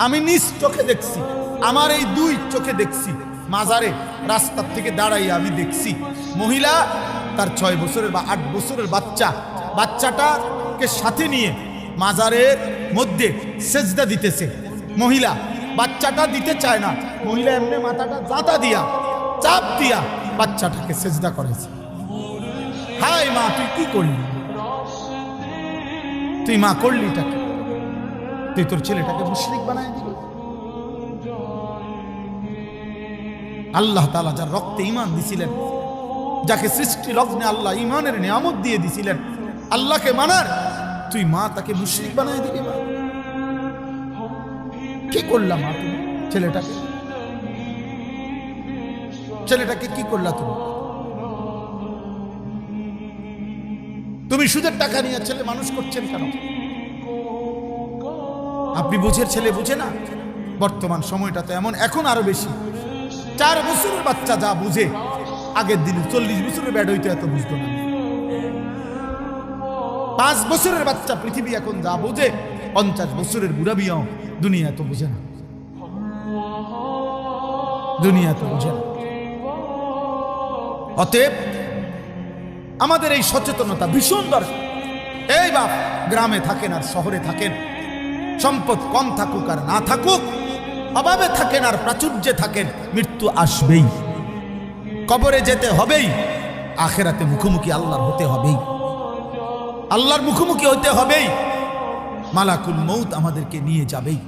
আমি নিজ চোখে দেখছি, আমার এই দুই চোখে দেখছি। মাজারে রাস্তার থেকে দাঁড়াইয়া আমি দেখছি মহিলা তার 6 বছরের বা 8 বছরের বাচ্চাটাকে সাথে নিয়ে মাজারের মধ্যে সেজদা দিতেছে। মহিলা বাচ্চাটা দিতে চায় না, মহিলা এমনি মাথাটা জাতা দিয়া চাপ দিয়া বাচ্চাটাকে সেজদা করেছে। হাই মা, তুই কি করলি? তুই মা করলিটা কি? তুই তোর ছেলেটাকে মুশরিক বানায় দিবি? আল্লাহ তাআলা যার রক্তে ঈমান দিছিলেন, যাকে সৃষ্টি লগ্নে আল্লাহ ঈমানের নিয়ামত দিয়ে দিছিলেন, আল্লাহকে মানার, তুই মা তাকে মুশরিক বানায় দিবি? মা কি করলাম? মা তুমি ছেলেটাকে কি করলা? তুমি সুদের টাকা নিয়ে ছেলে মানুষ করছেন কেন? আপনি বুঝের ছেলে বুঝে না? বর্তমান সময়টা তো এমন, এখন আরো বেশি। 4 বছরের বাচ্চা যা বুঝে, আগের দিনে 40 বছরের ব্যাড হইতে এত বুঝতো না। 5 বছরের বাচ্চা পৃথিবী এখন যা বুঝে, 50 বছরের বুড়া বিয়াও দুনিয়া তো বুঝে না। দুনিয়া তো বুঝে না। অতএব আমাদের এই সচেতনতা ভীষণ দরকার। এই বাপ, গ্রামে থাকেন আর শহরে থাকেন, সম্পদ কম থাকুক আর না থাকুক, অভাবে থাকেন আর প্রাচুর্যে থাকেন, মৃত্যু আসবেই, কবরে যেতে হবেই, আখেরাতে মুখোমুখি আল্লাহর হতে হবেই, আল্লাহর মুখোমুখি হতে হবেই, মালাকুল মউত আমাদেরকে নিয়ে যাবেই।